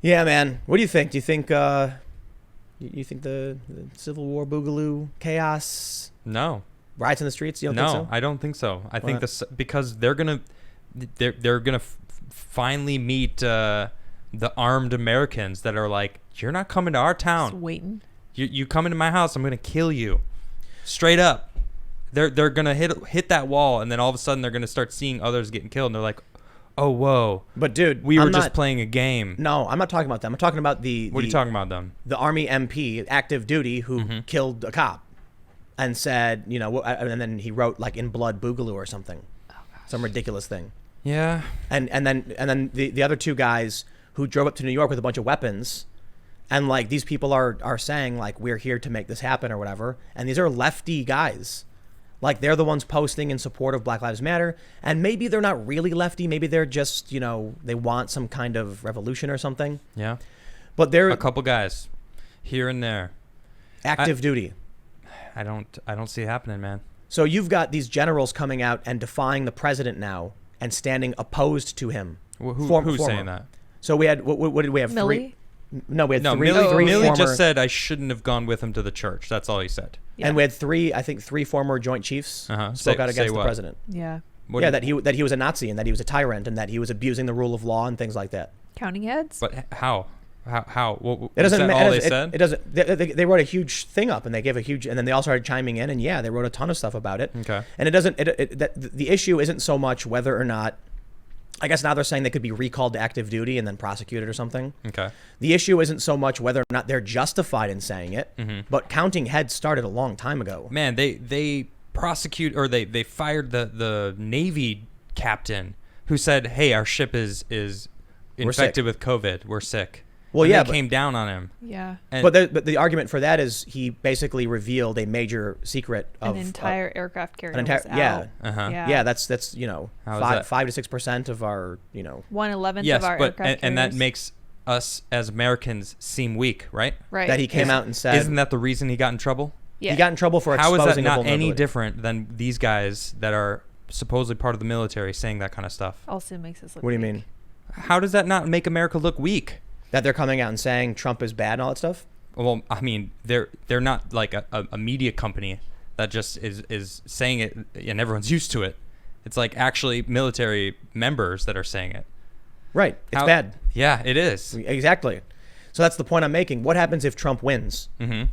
Yeah, man. What do you think? Do you think you think the Civil War boogaloo chaos No. riots in the streets? You don't No, think so? I don't think so. I think What? this because they're gonna finally meet the armed Americans that are like, you're not coming to our Just town. waiting. You come into my house, I'm gonna kill you, straight up. They're gonna hit that wall, and then all of a sudden they're gonna start seeing others getting killed, and they're like, oh whoa, But dude, we were I'm just not- playing a game. No, I'm not talking about them. I'm talking about the. What are you talking about, them? The Army MP, active duty, who killed a cop, and said, you know, and then he wrote like "in blood boogaloo" or something, some ridiculous thing. Yeah. And then the other two guys who drove up to New York with a bunch of weapons, and like these people are saying like, we're here to make this happen or whatever, and these are lefty guys. Like, they're the ones posting in support of Black Lives Matter, and maybe they're not really lefty. Maybe they're just, you know, they want some kind of revolution or something. Yeah. But they're A couple guys here and there. active duty. I don't see it happening, man. So you've got these generals coming out and defying the president now and standing opposed to him. Who's Former. saying that? So we had, what did we have? Millie? No, we had No, three Millie former, just said I shouldn't have gone with him to the church. That's all he said. Yeah. and we had three former Joint Chiefs Uh-huh. spoke Say- out say against the what? president. Yeah. What Yeah, do you- that he was a Nazi and that he was a tyrant and that he was abusing the rule of law and things like that. Counting heads? But how? What, It doesn't is that matter. all they said? It doesn't. They wrote a huge thing up and they gave a huge, and then they all started chiming in, and yeah, they wrote a ton of stuff about it. Okay. And it doesn't. The issue isn't so much whether or not. I guess now they're saying they could be recalled to active duty and then prosecuted or something. Okay. The issue isn't so much whether or not they're justified in saying it, Mm-hmm. but counting heads started a long time ago. Man, they fired the Navy captain who said, "Hey, our ship is infected with COVID. We're sick." Well, And yeah, they but- came down on him. Yeah. And But the argument for that is he basically revealed a major secret of An entire aircraft carrier an entire- was out. yeah. Uh-huh. yeah, that's you know How is that? 5 to 6% of our 1/11 yes, of our but aircraft and that carriers. makes us as Americans seem weak, right? right. that he came out and said Isn't that the reason he got in trouble? Yeah. he got in trouble for How is exposing that a not any vulnerability. different than these guys that are supposedly part of the military saying that kind of stuff? Also makes us look What do you weak. mean? How does that not make America look weak? That they're coming out and saying Trump is bad and all that stuff? Well, I mean, they're not like a media company that just is saying it and everyone's used to it. It's like actually military members that are saying it. Right. It's How- bad. Yeah, it is. Exactly. So that's the point I'm making. What happens if Trump wins? Mm-hmm.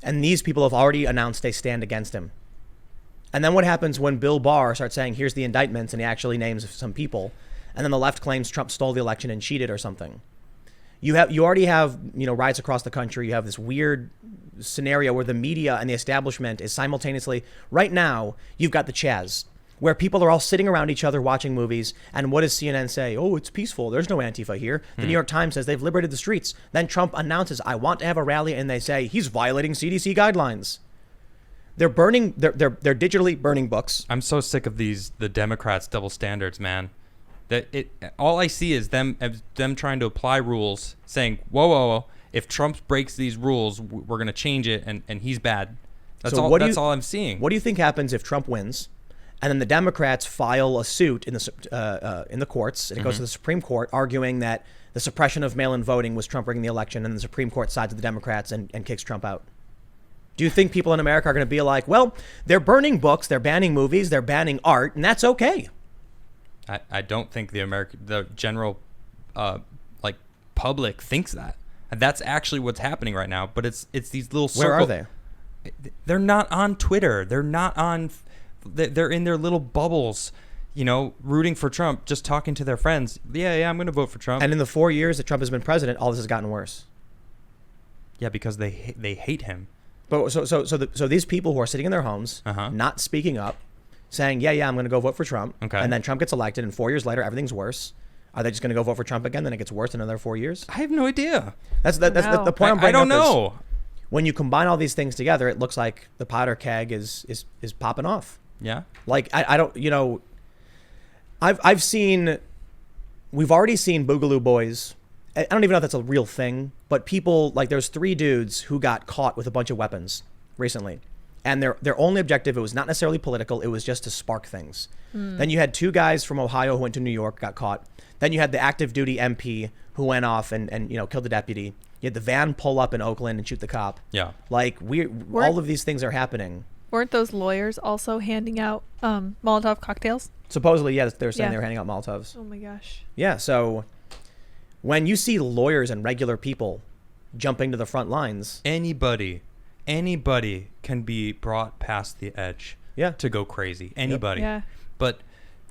And these people have already announced they stand against him. And then what happens when Bill Barr starts saying, here's the indictments, and he actually names some people, and then the left claims Trump stole the election and cheated or something? You already have, riots across the country. You have this weird scenario where the media and the establishment is simultaneously, right now, you've got the Chaz, where people are all sitting around each other watching movies. And what does CNN say? Oh, it's peaceful. There's no Antifa here. The New York Times says they've liberated the streets. Then Trump announces, I want to have a rally. And they say he's violating CDC guidelines. They're burning, they're digitally burning books. I'm so sick of the Democrats' double standards, man. All I see is them trying to apply rules, saying, whoa, if Trump breaks these rules, we're going to change it, and he's bad. That's So all. what do That's you- all I'm seeing. What do you think happens if Trump wins, and then the Democrats file a suit in the courts, and it goes to the Supreme Court, arguing that the suppression of mail-in voting was Trump rigging the election, and the Supreme Court sides with the Democrats and kicks Trump out? Do you think people in America are going to be like, well, they're burning books, they're banning movies, they're banning art, and that's okay? I don't think the general public thinks that. And that's actually what's happening right now. But it's these little circles. Where are they? They're not on Twitter. They're not on. They're in their little bubbles, rooting for Trump, just talking to their friends. Yeah, I'm going to vote for Trump. And in the 4 years that Trump has been president, all this has gotten worse. Yeah, because they hate him. But so these people who are sitting in their homes, Uh-huh. not speaking up, saying, yeah, I'm going to go vote for Trump. Okay. And then Trump gets elected, and 4 years later, everything's worse. Are they just going to go vote for Trump again? Then it gets worse in another 4 years? I have no idea. That's No. the point I'm I bringing don't up is know. when you combine all these things together, it looks like the powder keg is popping off. Yeah. Like, I don't, we've already seen Boogaloo Boys. I don't even know if that's a real thing, but people, like, there's 3 dudes who got caught with a bunch of weapons recently. And their only objective, it was not necessarily political, it was just to spark things. Then you had 2 guys from Ohio who went to New York, got caught. Then you had the active duty MP who went off and killed the deputy. You had the van pull up in Oakland and shoot the cop. Yeah. Like all of these things are happening. Weren't those lawyers also handing out Molotov cocktails? Supposedly, yes, they're saying Yeah. they were handing out Molotovs. Oh my gosh. Yeah, so when you see lawyers and regular people jumping to the front lines, Anybody can be brought past the edge yeah, to go crazy. Anybody. Yeah. But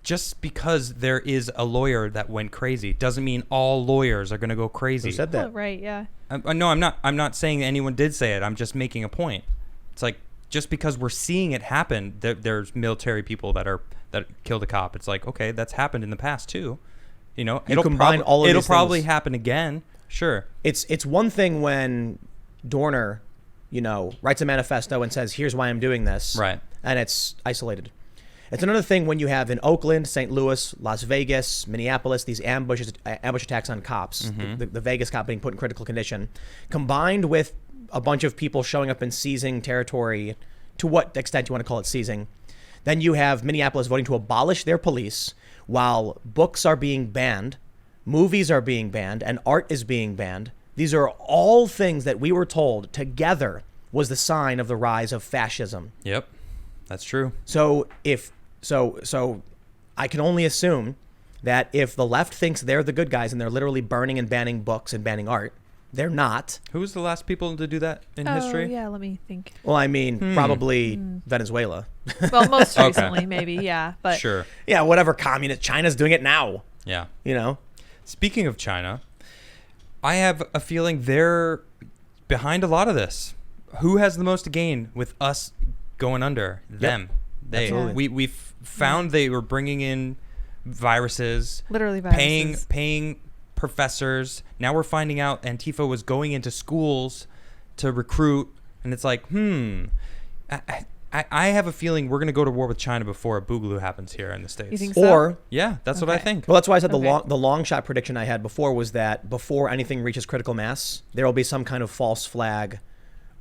just because there is a lawyer that went crazy doesn't mean all lawyers are going to go crazy. who said that? Oh, right. Yeah. No, I'm not saying anyone did say it. I'm just making a point. It's like, just because we're seeing it happen, there's military people that killed a cop. It's like, okay, that's happened in the past too. It'll probably happen again. Sure. It's one thing when Dorner, writes a manifesto and says, here's why I'm doing this. Right. And it's isolated. It's another thing when you have in Oakland, St. Louis, Las Vegas, Minneapolis, these ambush attacks on cops, the Vegas cop being put in critical condition, combined with a bunch of people showing up and seizing territory, to what extent you want to call it seizing. Then you have Minneapolis voting to abolish their police while books are being banned, movies are being banned, and art is being banned. These are all things that we were told together was the sign of the rise of fascism. Yep. That's true. So I can only assume that if the left thinks they're the good guys and they're literally burning and banning books and banning art, they're not. Who was the last people to do that in history? Oh, yeah. Let me think. Well, I mean, probably Venezuela. Well, most Okay. recently, maybe. Yeah. But Sure. Yeah, whatever communist. China's doing it now, Yeah. Speaking of China, I have a feeling they're behind a lot of this. Who has the most to gain with us going under? Them. They. Absolutely. We found they were bringing in viruses, literally viruses. paying professors. Now we're finding out Antifa was going into schools to recruit, and it's like, I have a feeling we're going to go to war with China before a boogaloo happens here in the States. You think so? or Yeah, that's what I Okay. think. well, that's why I said Okay. the long shot prediction I had before was that before anything reaches critical mass, there will be some kind of false flag,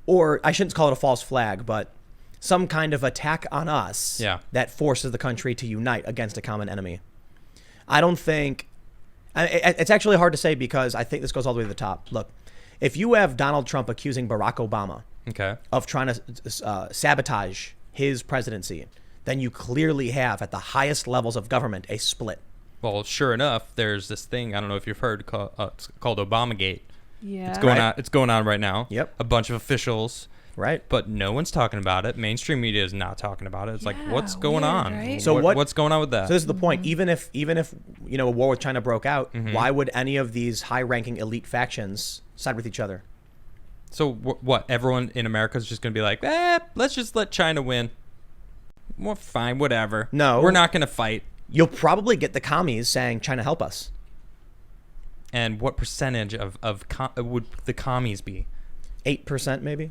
or I shouldn't call it a false flag, but some kind of attack on us that forces the country to unite against a common enemy. I don't think it's actually hard to say because I think this goes all the way to the top. Look, if you have Donald Trump accusing Barack Obama Okay. of trying to sabotage his presidency, then you clearly have at the highest levels of government a split. Well, sure enough, there's this thing, I don't know if you've heard, it's called Obamagate. Yeah. It's going on right now. Yep. A bunch of officials, Right. but no one's talking about it. Mainstream media is not talking about it. It's like, Yeah, what's going weird, on? right? So what's going on with that? So this is the point. Even if a war with China broke out, why would any of these high-ranking elite factions side with each other? So what? Everyone in America is just going to be like, let's just let China win. Well, fine, whatever. No. We're not going to fight. You'll probably get the commies saying, "China, help us." And what percentage would the commies be? 8% maybe.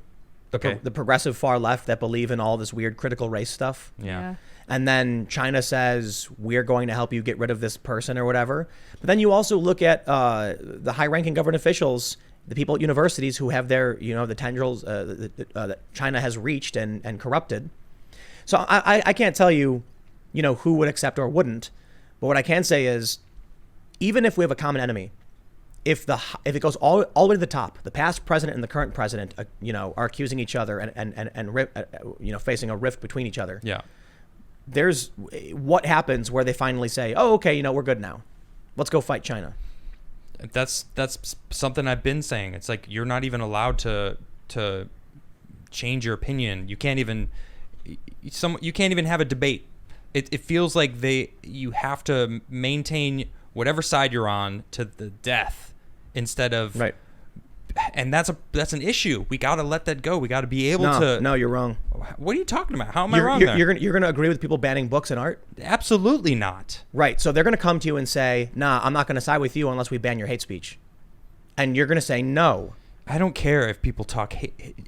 Okay. The progressive far left that believe in all this weird critical race stuff. Yeah. And then China says, we're going to help you get rid of this person or whatever. But then you also look at the high-ranking government officials, the people at universities who have their, the tendrils that China has reached and corrupted. So I can't tell you, who would accept or wouldn't. But what I can say is, even if we have a common enemy, if it goes all the way to the top, the past president and the current president, are accusing each other and facing a rift between each other. Yeah. There's what happens where they finally say, "Oh, okay, we're good now. Let's go fight China." That's something I've been saying. It's like you're not even allowed to change your opinion. You can't even have a debate. It feels like you have to maintain whatever side you're on to the death instead of Right. And that's an issue. We got to let that go. We got to be able to. No, you're wrong. What are you talking about? How am I wrong You're, there? you're gonna agree with people banning books and art? Absolutely not. Right. So they're gonna come to you and say, "Nah, I'm not gonna side with you unless we ban your hate speech," and you're gonna say no. I don't care if people talk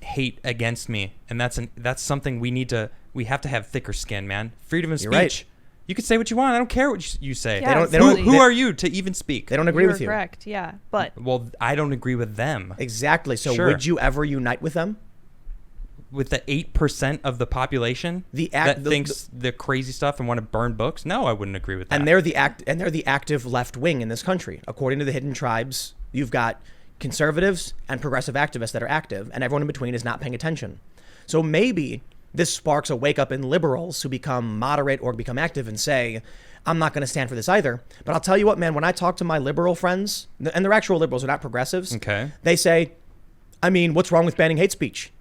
hate against me, and that's something we have to have thicker skin, man. Freedom of speech. You're right. You can say what you want. I don't care what you say. Yeah, Who are you to even speak? They don't agree with you. Correct. Yeah. But Well, I don't agree with them. Exactly. So Sure. would you ever unite with them? with the 8% of the population that thinks the crazy stuff and want to burn books? No, I wouldn't agree with that. And they're the active left wing in this country. According to the Hidden Tribes, you've got conservatives and progressive activists that are active, and everyone in between is not paying attention. So maybe this sparks a wake up in liberals who become moderate or become active and say, I'm not going to stand for this either. But I'll tell you what, man, when I talk to my liberal friends, and they're actual liberals, they're not progressives, they say, I mean, what's wrong with banning hate speech?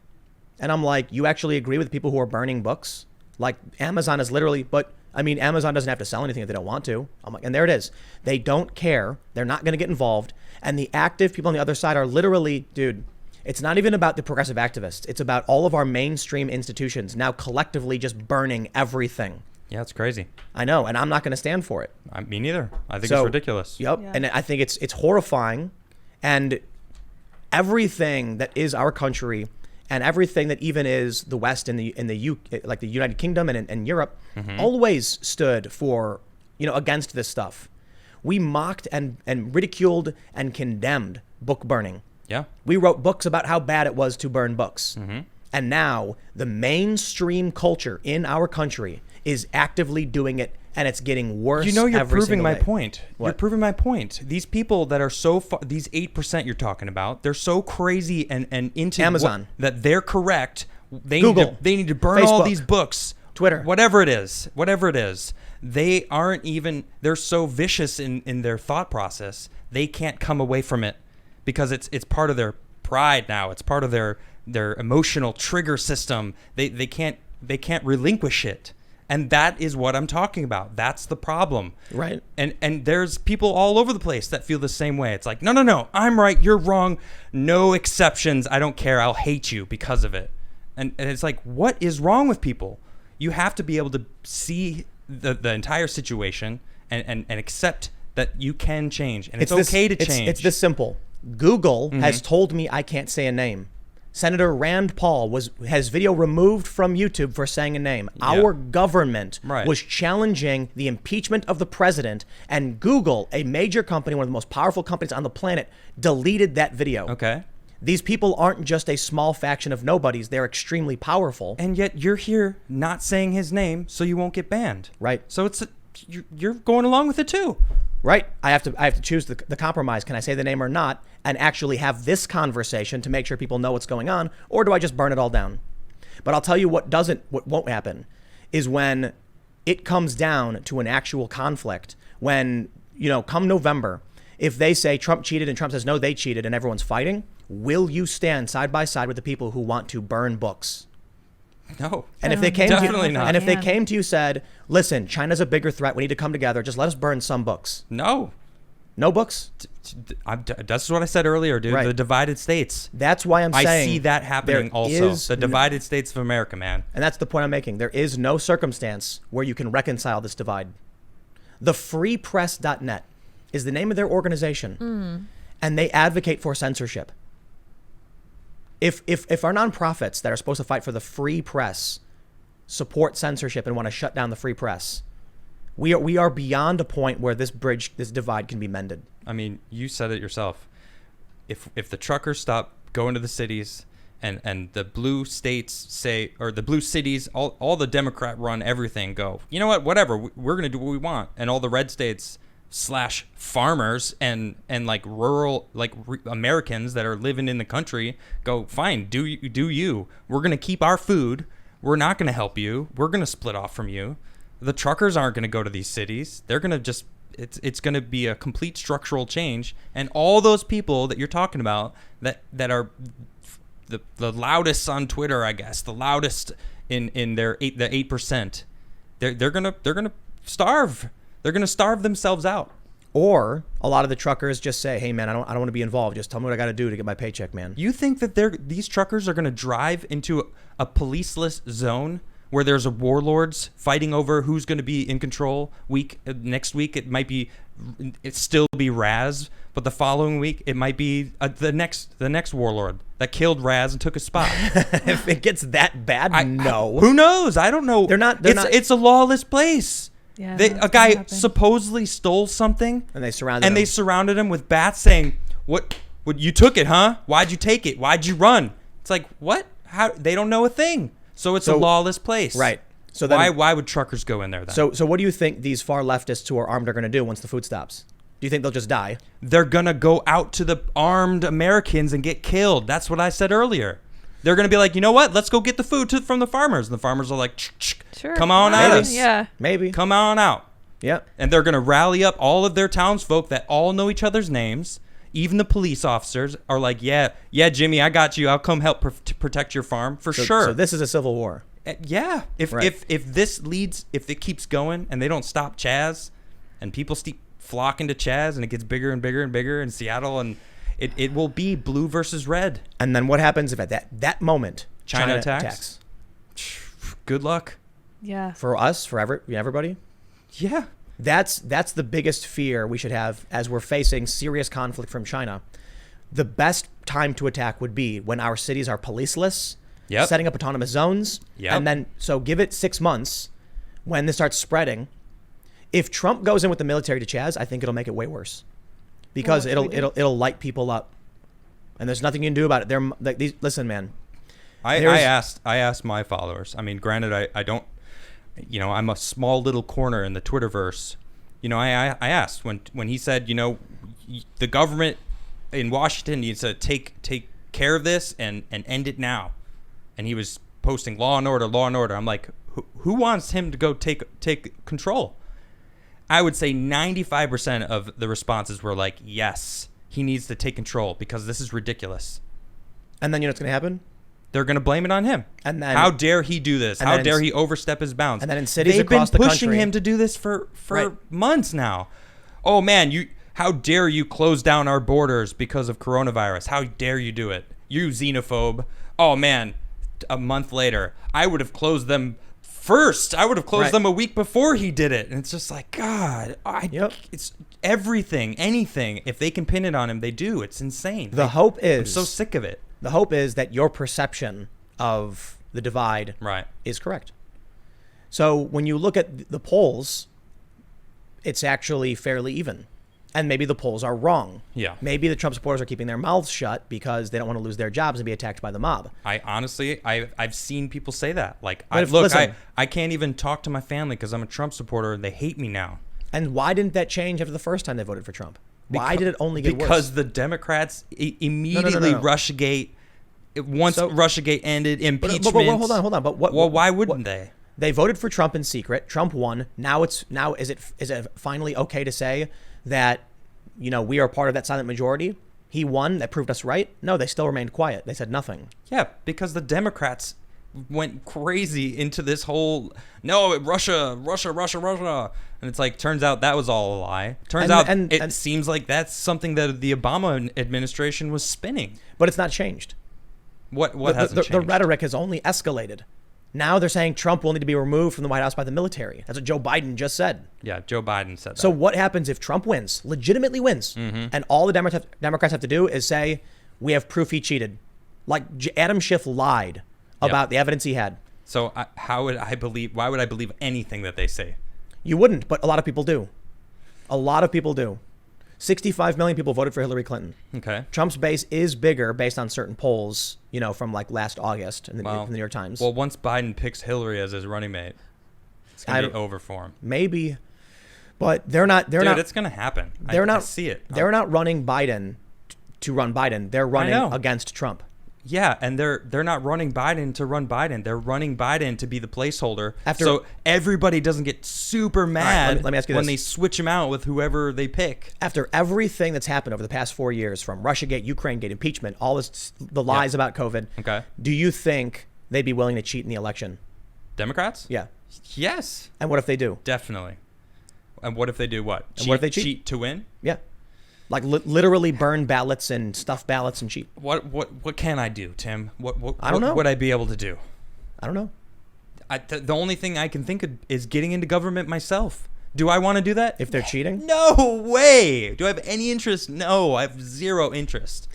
And I'm like, you actually agree with people who are burning books? Like Amazon is literally, but I mean, Amazon doesn't have to sell anything if they don't want to. I'm like, and there it is. They don't care. They're not going to get involved. And the active people on the other side are literally, dude, it's not even about the progressive activists. It's about all of our mainstream institutions now collectively just burning everything. Yeah, it's crazy. I know, and I'm not going to stand for it. Me neither. I think it's ridiculous. Yep, yeah. And I think it's horrifying, and everything that is our country, and everything that even is the West and the like the United Kingdom and Europe, always stood for against this stuff. We mocked and ridiculed and condemned book burning. Yeah, we wrote books about how bad it was to burn books, and now the mainstream culture in our country is actively doing it, and it's getting worse. You're proving my day. point. What? You're proving my point. These people that are so far, these 8% you're talking about, they're so crazy and into Amazon that they're correct. Google, they need to burn Facebook, all these books. Twitter, whatever it is, they aren't even. They're so vicious in their thought process. They can't come away from it because it's part of their pride now. It's part of their emotional trigger system. They can't relinquish it. And that is what I'm talking about. That's the problem. Right. And there's people all over the place that feel the same way. It's like, no, I'm right, you're wrong. No exceptions. I don't care. I'll hate you because of it. And it's like, what is wrong with people? You have to be able to see the entire situation and accept that you can change. And it's okay to change. It's this simple. Google has told me I can't say a name. Senator Rand Paul has video removed from YouTube for saying a name. Yeah. Our government was challenging the impeachment of the president, and Google, a major company, one of the most powerful companies on the planet, deleted that video. Okay. These people aren't just a small faction of nobodies. They're extremely powerful. And yet you're here not saying his name so you won't get banned. Right. So you're going along with it too. Right. I have to choose the compromise. Can I say the name or not, and actually have this conversation to make sure people know what's going on, or do I just burn it all down? But I'll tell you what won't happen is when it comes down to an actual conflict. When come November, if they say Trump cheated and Trump says no, they cheated, and everyone's fighting, will you stand side by side with the people who want to burn books? No. And if they came definitely to you, not. And if they came to you said, listen, China's a bigger threat. We need to come together. Just let us burn some books. No. No books? That's what I said earlier, dude. Right. The divided states. That's why I'm saying I see that happening also. The divided states of America, man. And that's the point I'm making. There is no circumstance where you can reconcile this divide. TheFreePress.net is the name of their organization. And they advocate for censorship. If our nonprofits that are supposed to fight for the free press support censorship and want to shut down the free press, we are beyond a point where this divide can be mended. I mean, you said it yourself. If the truckers stop going to the cities and the blue states say, or the blue cities, all the Democrat run everything go, you know what, whatever, we're going to do what we want. And all the red states / farmers and like rural Americans that are living in the country go, fine, do you. We're going to keep our food. We're not going to help you. We're going to split off from you. The truckers aren't going to go to these cities. They're going to just, it's going to be a complete structural change. And all those people that you're talking about that are the loudest on Twitter, I guess, the loudest in the 8%, they're going to starve. They're going to starve themselves out. Or a lot of the truckers just say, hey, man, I don't want to be involved. Just tell me what I got to do to get my paycheck, man. You think that these truckers are going to drive into a policeless zone where there's warlords fighting over who's going to be in control next week? It might be still be Raz, but the following week it might be the next warlord that killed Raz and took his spot. If it gets that bad, no. Who knows? I don't know. They're not. It's a lawless place. Yeah, a guy supposedly stole something, and they surrounded him with bats, saying, "What? You took it, huh? Why'd you take it? Why'd you run?" It's like, what? How they don't know a thing. So it's a lawless place. Right. So then, why would truckers go in there then? So what do you think these far leftists who are armed are going to do once the food stops? Do you think they'll just die? They're going to go out to the armed Americans and get killed. That's what I said earlier. They're going to be like, you know what? Let's go get the food from the farmers. And the farmers are like, sure, come on at us. Yeah. Maybe. Come on out. Yeah. And they're going to rally up all of their townsfolk that all know each other's names. Even the police officers are like, yeah, Jimmy, I got you. I'll come help to protect your farm for sure. So this is a civil war. Yeah. If it keeps going and they don't stop Chaz and people keep flocking to Chaz and it gets bigger and bigger and bigger in Seattle, and it will be blue versus red. And then what happens if at that moment China attacks? Good luck. Yeah. For us, for everybody? Yeah. That's the biggest fear we should have as we're facing serious conflict from China. The best time to attack would be when our cities are policeless, setting up autonomous zones, and then so give it 6 months when this starts spreading. If Trump goes in with the military to Chaz, I think it'll make it way worse because it'll light people up, and there's nothing you can do about it. Listen, man. I asked my followers. I mean, granted, I don't. You know, I'm a small little corner in the Twitterverse. You know, I asked when he said, you know, the government in Washington needs to take care of this and end it now. And he was posting law and order. I'm like, who wants him to go take control? I would say 95% of the responses were like, yes, he needs to take control because this is ridiculous. And then you know what's going to happen? They're going to blame it on him. And then, how dare he do this? How dare he overstep his bounds? And then in cities across the country, they've been pushing him to do this for months now. Oh man, how dare you close down our borders because of coronavirus? How dare you do it? You xenophobe. Oh man, a month later, I would have closed them first. I would have closed them a week before he did it. And it's just like, God, it's everything, anything. If they can pin it on him, they do. It's insane. The hope is, I'm so sick of it. The hope is that your perception of the divide is correct. So when you look at the polls, it's actually fairly even. And maybe the polls are wrong. Yeah. Maybe the Trump supporters are keeping their mouths shut because they don't want to lose their jobs and be attacked by the mob. I've seen people say that. Like, listen, I can't even talk to my family because I'm a Trump supporter and they hate me now. And why didn't that change after the first time they voted for Trump? Why did it only get worse? Because the Democrats immediately Russiagate. Once Russiagate ended, impeachment. But hold on. But what? Well, why wouldn't they? They voted for Trump in secret. Trump won. Now is it finally okay to say that, you know, we are part of that silent majority? He won. That proved us right. No, they still remained quiet. They said nothing. Yeah, because the Democrats went crazy into this whole Russia, and it's like, turns out that was all a lie. It seems like that's something that the Obama administration was spinning. But it's not changed. What hasn't changed? The rhetoric has only escalated. Now they're saying Trump will need to be removed from the White House by the military. That's what Joe Biden just said. Yeah, Joe Biden said that. So what happens if Trump wins, legitimately wins, and all the Democrats have to do is say, we have proof he cheated. Like Adam Schiff lied about the evidence he had. So why would I believe anything that they say? You wouldn't, but a lot of people do. 65 million people voted for Hillary Clinton. Okay. Trump's base is bigger based on certain polls, you know, from like last August from the New York Times. Well, once Biden picks Hillary as his running mate, it's going to be over for him. Maybe. But they're not. It's going to happen. I see it. They're not running Biden to run Biden. They're running against Trump. Yeah, and they're not running Biden to run Biden. They're running Biden to be the placeholder. So everybody doesn't get super mad let me ask you when this. they switch him out with whoever they pick. After everything that's happened over the past 4 years, from Russiagate, Ukrainegate, impeachment, all this, the lies about COVID, okay, do you think they'd be willing to cheat in the election? Democrats? Yeah. Yes. And what if they do? Definitely. And what if they do what? And what if they cheat? Cheat to win? Yeah. Like literally burn ballots and stuff ballots and cheat. What can I do, Tim? What I don't know. What would I be able to do? I don't know. The only thing I can think of is getting into government myself. Do I want to do that? If they're cheating? No way. Do I have any interest? No, I have zero interest.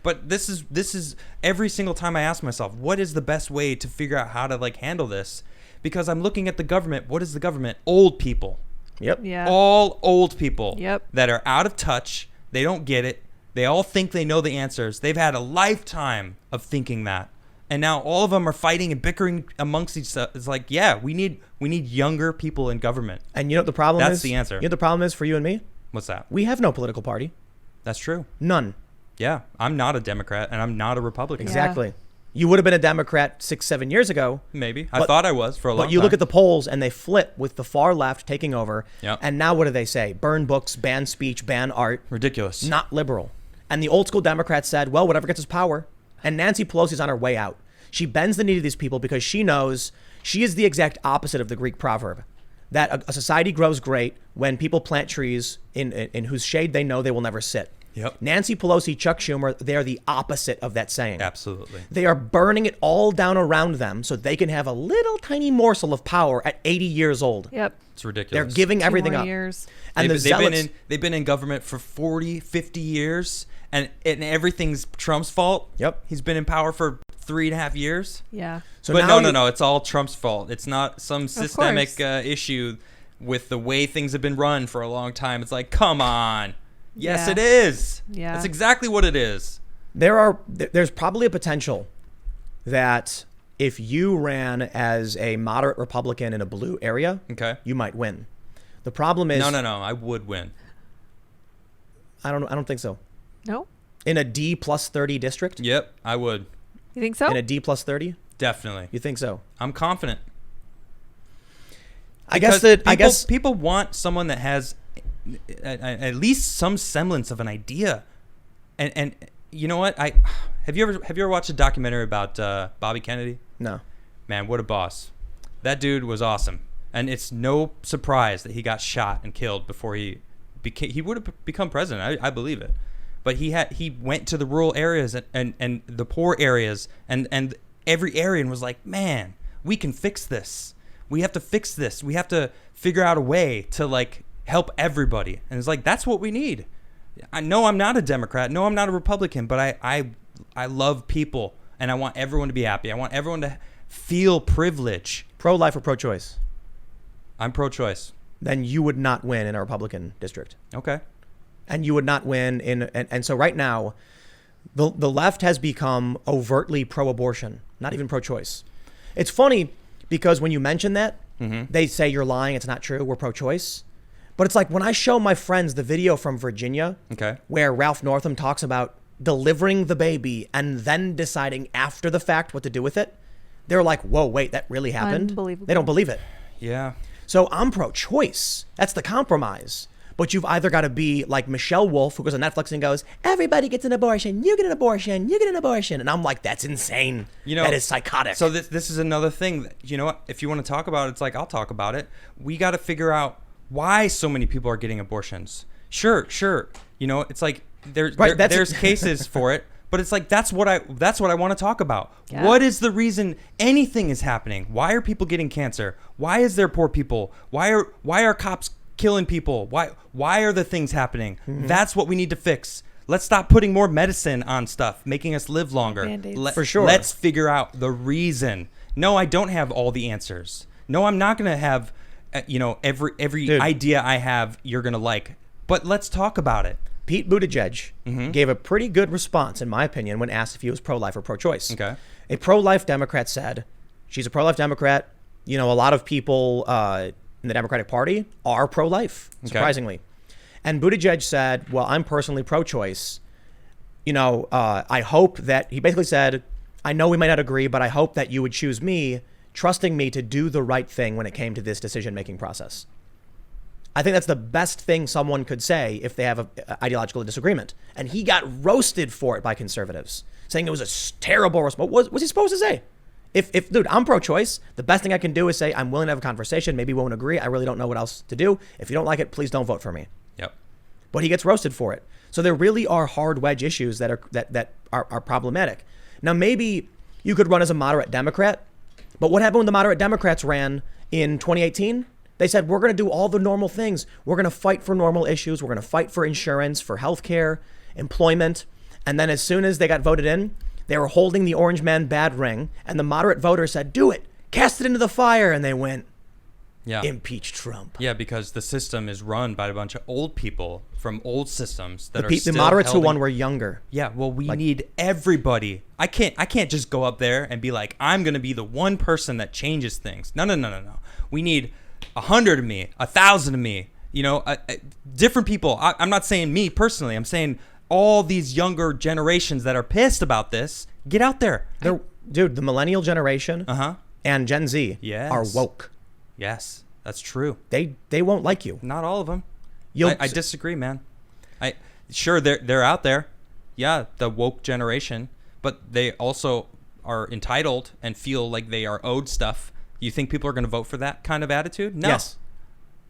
But this is every single time I ask myself, what is the best way to figure out how to like handle this? Because I'm looking at the government. What is the government? Old people. Yep. Yeah. All old people. Yep. That are out of touch. They don't get it. They all think they know the answers. They've had a lifetime of thinking that. And now all of them are fighting and bickering amongst each other. It's like, yeah, we need younger people in government. And you know what the problem is? That's the answer. You know what the problem is for you and me? What's that? We have no political party. That's true. None. Yeah, I'm not a Democrat and I'm not a Republican. Exactly. You would have been a Democrat 6-7 years ago. Maybe. I thought I was for a long time. But you look at the polls and they flip with the far left taking over. Yep. And now what do they say? Burn books, ban speech, ban art. Ridiculous. Not liberal. And the old school Democrats said, well, whatever gets us power. And Nancy Pelosi's on her way out. She bends the knee to these people because she knows she is the exact opposite of the Greek proverb. That a society grows great when people plant trees in whose shade they know they will never sit. Yep. Nancy Pelosi, Chuck Schumer, they are the opposite of that saying. Absolutely. They are burning it all down around them so they can have a little tiny morsel of power at 80 years old. Yep. It's ridiculous. They're giving everything more up. Years. And they've been in government for 40, 50 years, and everything's Trump's fault. Yep. He's been in power for 3.5 years. Yeah. So but now no, it's all Trump's fault. It's not some systemic issue with the way things have been run for a long time. It's like, come on. Yes, Yeah. it is. Yeah. That's exactly what it is. There's probably a potential that if you ran as a moderate Republican in a blue area, Okay. you might win. The problem is No. I would win. I don't think so. No? In a D plus 30 district? Yep, I would. You think so? In a D plus 30? Definitely. You think so? I'm confident. I guess people want someone that has at least some semblance of an idea. And you know what? Have you ever watched a documentary about Bobby Kennedy? No. Man, what a boss. That dude was awesome. And it's no surprise that he got shot and killed before he would have become president. I believe it. But he went to the rural areas and the poor areas and every area and was like, man, we can fix this. We have to fix this. We have to figure out a way to like help everybody. And it's like, that's what we need. I know I'm not a Democrat. No, I'm not a Republican, but I love people and I want everyone to be happy. I want everyone to feel privilege. Pro-life or pro-choice? I'm pro-choice. Then you would not win in a Republican district. Okay. And you would not win and so right now, the left has become overtly pro-abortion, not even pro-choice. It's funny because when you mention that, they say you're lying, it's not true, we're pro-choice. But it's like when I show my friends the video from Virginia, Okay. where Ralph Northam talks about delivering the baby and then deciding after the fact what to do with it, they're like, whoa, wait, that really happened? Unbelievable. They don't believe it. Yeah. So I'm pro-choice. That's the compromise. But you've either got to be like Michelle Wolf, who goes on Netflix and goes, everybody gets an abortion, you get an abortion, you get an abortion. And I'm like, that's insane. That is psychotic. So this is another thing that, you know what, if you want to talk about it, it's like, I'll talk about it. We got to figure out why so many people are getting abortions. Sure. You know, it's like there's cases for it, but it's like that's what I want to talk about. Yeah. What is the reason anything is happening? Why are people getting cancer? Why is there poor people? Why are cops killing people? Why are the things happening? That's what we need to fix. Let's stop putting more medicine on stuff, making us live longer. Band-Aids. For sure. Let's figure out the reason. No, I don't have all the answers. No, I'm not going to have every Dude. idea I have you're going to like. But let's talk about it. Pete Buttigieg gave a pretty good response, in my opinion, when asked if he was pro-life or pro-choice. Okay. A pro-life Democrat said, she's a pro-life Democrat. You know, a lot of people in the Democratic Party are pro-life, surprisingly. And Buttigieg said, well, I'm personally pro-choice. You know, I hope that, he basically said, I know we might not agree, but I hope that you would choose me, trusting me to do the right thing when it came to this decision-making process. I think that's the best thing someone could say if they have an ideological disagreement. And he got roasted for it by conservatives, saying it was a terrible response. What was he supposed to say? If dude, I'm pro-choice. The best thing I can do is say, I'm willing to have a conversation. Maybe we won't agree. I really don't know what else to do. If you don't like it, please don't vote for me. Yep. But he gets roasted for it. So there really are hard wedge issues that are problematic. Now, maybe you could run as a moderate Democrat, but what happened when the moderate Democrats ran in 2018? They said, we're going to do all the normal things. We're going to fight for normal issues. We're going to fight for insurance, for healthcare, employment. And then as soon as they got voted in, they were holding the orange man bad ring. And the moderate voters said, do it. Cast it into the fire. And they went, Yeah. Impeach Trump. Yeah, because the system is run by a bunch of old people from old systems that are The still moderates who held won in- were younger. Yeah, well, we need everybody. I can't just go up there and be like, I'm gonna be the one person that changes things. No. We need 100 of me, 1,000 of me. You know, different people. I'm not saying me personally. I'm saying all these younger generations that are pissed about this. Get out there. Dude, the millennial generation and Gen Z Yes. are woke. Yes, that's true. They won't like you. Not all of them. You'll- I disagree, man. Sure they're out there. Yeah, the woke generation, but they also are entitled and feel like they are owed stuff. You think people are going to vote for that kind of attitude? No. Yes.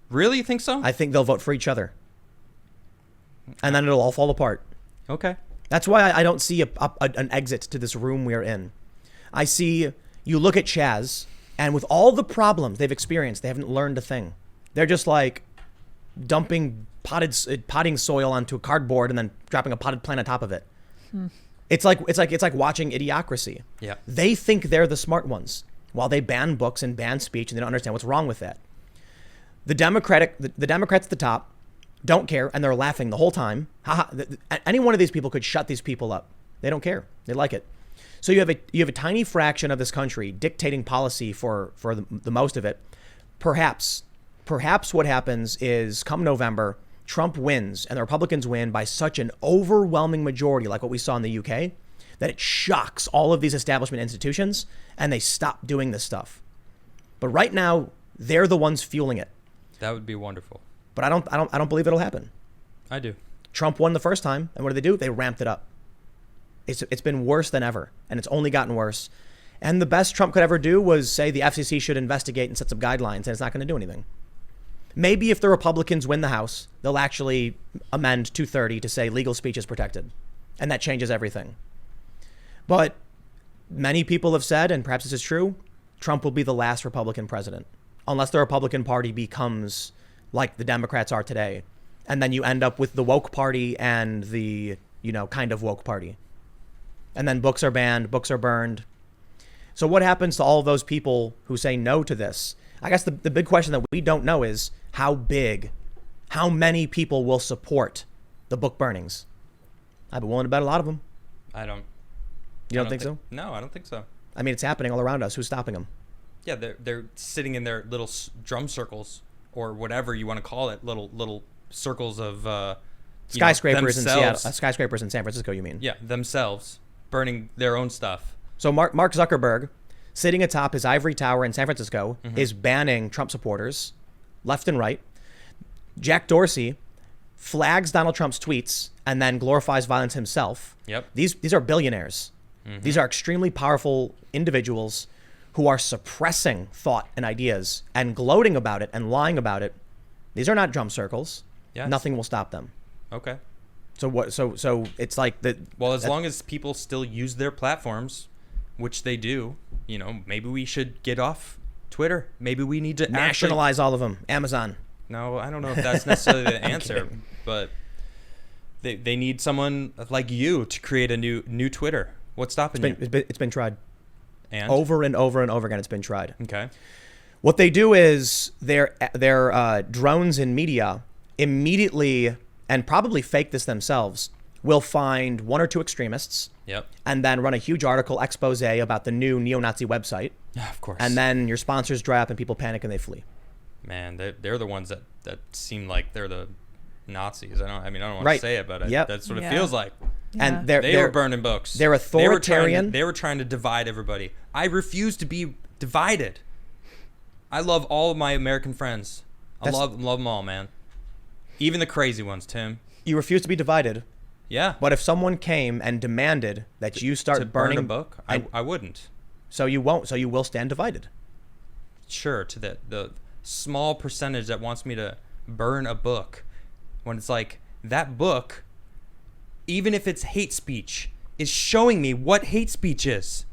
Really? You think so? I think they'll vote for each other. And then it'll all fall apart. Okay. That's why I don't see an exit to this room we're in. I see, you look at Chaz, and with all the problems they've experienced, they haven't learned a thing. They're just like dumping potting soil onto a cardboard and then dropping a potted plant on top of it. It's like watching Idiocracy. Yeah. They think they're the smart ones while they ban books and ban speech, and they don't understand what's wrong with that. The Democrats at the top don't care, and they're laughing the whole time. Any one of these people could shut these people up. They don't care. They like it. So you have a tiny fraction of this country dictating policy for the most of it. Perhaps what happens is come November, Trump wins and the Republicans win by such an overwhelming majority, like what we saw in the UK, that it shocks all of these establishment institutions and they stop doing this stuff. But right now, they're the ones fueling it. That would be wonderful. But I don't believe it'll happen. I do. Trump won the first time, and what do? They ramped it up. It's been worse than ever, and it's only gotten worse. And the best Trump could ever do was say the FCC should investigate and set some guidelines, and it's not going to do anything. Maybe if the Republicans win the House, they'll actually amend 230 to say legal speech is protected, and that changes everything. But many people have said, and perhaps this is true, Trump will be the last Republican president, unless the Republican Party becomes like the Democrats are today. And then you end up with the woke party and the, kind of woke party. And then books are banned, books are burned. So what happens to all of those people who say no to this? I guess the big question that we don't know is how many people will support the book burnings? I'd be willing to bet a lot of them. I don't. You don't think so? No, I don't think so. I mean, it's happening all around us. Who's stopping them? Yeah, they're sitting in their little drum circles or whatever you want to call it, little circles of skyscrapers in Seattle, skyscrapers in San Francisco. You mean? Yeah, themselves burning their own stuff. So Mark Zuckerberg, sitting atop his ivory tower in San Francisco, is banning Trump supporters, left and right. Jack Dorsey flags Donald Trump's tweets and then glorifies violence himself. Yep. These are billionaires. These are extremely powerful individuals who are suppressing thought and ideas and gloating about it and lying about it. These are not drum circles. Yes. Nothing will stop them. Okay. So what? So it's like the. Well, as long as people still use their platforms, which they do, maybe we should get off Twitter. Maybe we need to nationalize all of them. Amazon. No, I don't know if that's necessarily the answer, but they need someone like you to create a new Twitter. What's stopping you? It's been tried. And? Over and over and over again, it's been tried. Okay. What they do is their drones in media immediately, and probably fake this themselves, will find one or two extremists. Yep. And then run a huge article expose about the new neo-Nazi website. Yeah, of course. And then your sponsors dry up and people panic and they flee. Man, they're the ones that seem like they're the Nazis. I don't want Right. to say it, but Yep. that's what it feels like. And Yeah. They were burning books. They're authoritarian. They were trying to divide everybody. I refuse to be divided. I love all of my American friends. I love them all, man. Even the crazy ones, Tim. You refuse to be divided. Yeah. But if someone came and demanded that you start to burn burning a book, I wouldn't. So you won't. So you will stand divided. Sure, to the small percentage that wants me to burn a book, when it's like that book, even if it's hate speech, is showing me what hate speech is.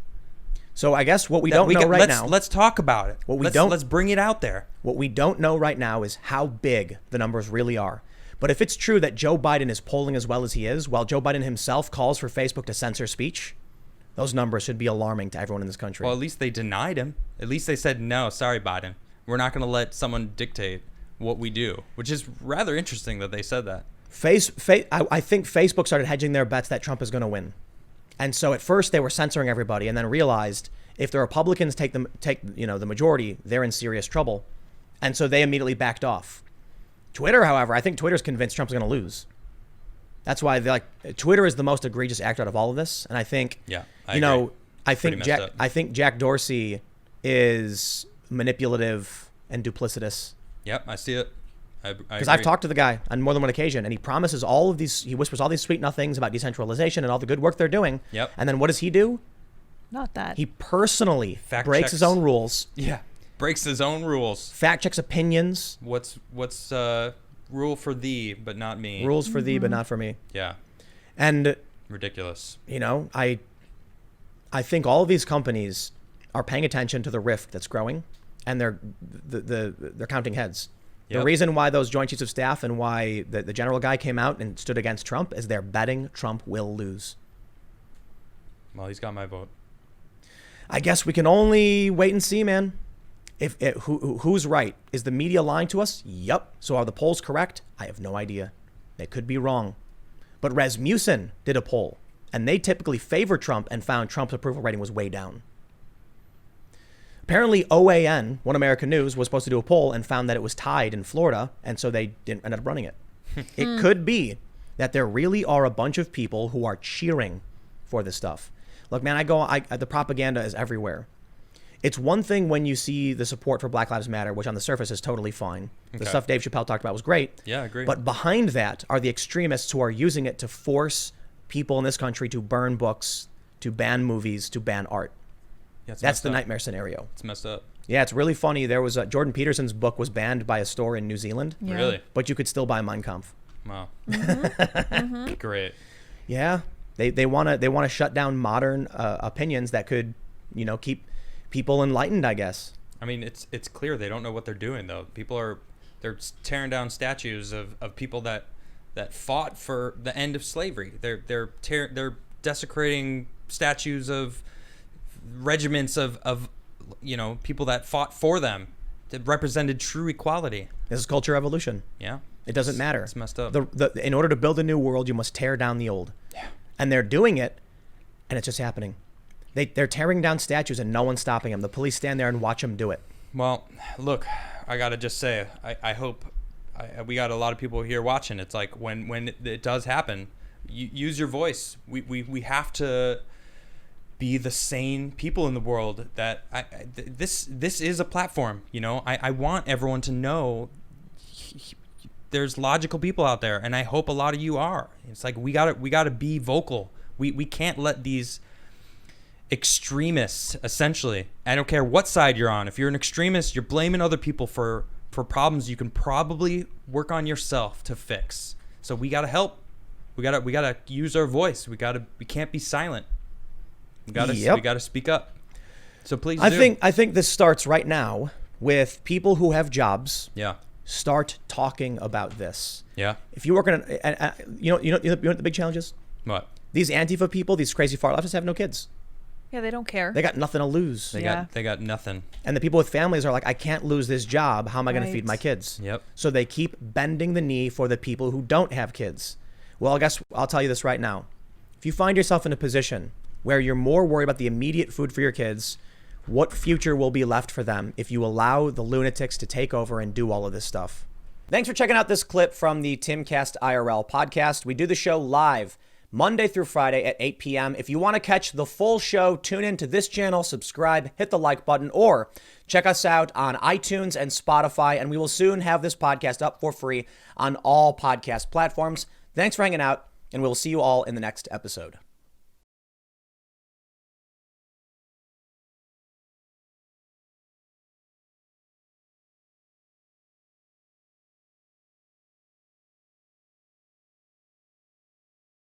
So I guess what we don't know right now. Let's talk about it. Let's bring it out there. What we don't know right now is how big the numbers really are. But if it's true that Joe Biden is polling as well as he is, while Joe Biden himself calls for Facebook to censor speech, those numbers should be alarming to everyone in this country. Well, at least they denied him. At least they said, no, sorry, Biden. We're not going to let someone dictate what we do, which is rather interesting that they said that. I think Facebook started hedging their bets that Trump is going to win. And so at first they were censoring everybody and then realized if the Republicans take the majority, they're in serious trouble. And so they immediately backed off. Twitter, however, I think Twitter's convinced Trump's going to lose. That's why Twitter is the most egregious actor out of all of this. And I think, I think Jack Dorsey is manipulative and duplicitous. Yep, I see it. Because I've talked to the guy on more than one occasion, and he promises all of these. He whispers all these sweet nothings about decentralization and all the good work they're doing. Yep. And then what does he do? Not that. He personally Fact breaks checks. his own rules. Yeah, breaks his own rules. Fact checks opinions. What's rule for thee but not me? Rules for thee but not for me. Yeah. And ridiculous. I think all of these companies are paying attention to the rift that's growing, and they're counting heads. Yep. The reason why those Joint Chiefs of Staff and why the general guy came out and stood against Trump is they're betting Trump will lose. Well, he's got my vote. I guess we can only wait and see, man. Who's right? Is the media lying to us? Yup. So are the polls correct? I have no idea. They could be wrong. But Rasmussen did a poll, and they typically favor Trump and found Trump's approval rating was way down. Apparently, OAN, One American News, was supposed to do a poll and found that it was tied in Florida, and so they didn't end up running it. It could be that there really are a bunch of people who are cheering for this stuff. Look, man, the propaganda is everywhere. It's one thing when you see the support for Black Lives Matter, which on the surface is totally fine. The stuff Dave Chappelle talked about was great. Yeah, I agree. But behind that are the extremists who are using it to force people in this country to burn books, to ban movies, to ban art. Yeah, that's the nightmare scenario. It's messed up. Yeah, it's really funny. There was Jordan Peterson's book was banned by a store in New Zealand. Yeah. Really? But you could still buy Mein Kampf. Wow. Mm-hmm. Great. Yeah, they want to shut down modern opinions that could, keep people enlightened, I guess. I mean, it's clear they don't know what they're doing though. They're tearing down statues of people that fought for the end of slavery. They're desecrating statues of regiments of people that fought for them, that represented true equality. This is culture evolution. Yeah, It doesn't matter. It's messed up. In order to build a new world, you must tear down the old. Yeah. And they're doing it, and it's just happening. They're tearing down statues, and no one's stopping them. The police stand there and watch them do it. Well, look, I gotta just say, I hope we got a lot of people here watching. It's like when it does happen, use your voice. We have to be the sane people in the world. That this is a platform. I want everyone to know there's logical people out there, and I hope a lot of you are. It's like we gotta be vocal. We can't let these extremists, essentially, I don't care what side you're on. If you're an extremist, you're blaming other people for problems you can probably work on yourself to fix. So we gotta help. We gotta use our voice. We can't be silent. We gotta speak up. So please do. I think this starts right now with people who have jobs. Yeah. Start talking about this. Yeah. If you work in you know what the big challenge is? What? These Antifa people, these crazy far leftists have no kids. Yeah, they don't care. They got nothing to lose. They got nothing. And the people with families are like, I can't lose this job. How am I going to feed my kids? Yep. So they keep bending the knee for the people who don't have kids. Well, I guess I'll tell you this right now. If you find yourself in a position where you're more worried about the immediate food for your kids, what future will be left for them if you allow the lunatics to take over and do all of this stuff? Thanks for checking out this clip from the Timcast IRL podcast. We do the show live Monday through Friday at 8 p.m. If you want to catch the full show, tune in to this channel, subscribe, hit the like button, or check us out on iTunes and Spotify, and we will soon have this podcast up for free on all podcast platforms. Thanks for hanging out, and we'll see you all in the next episode.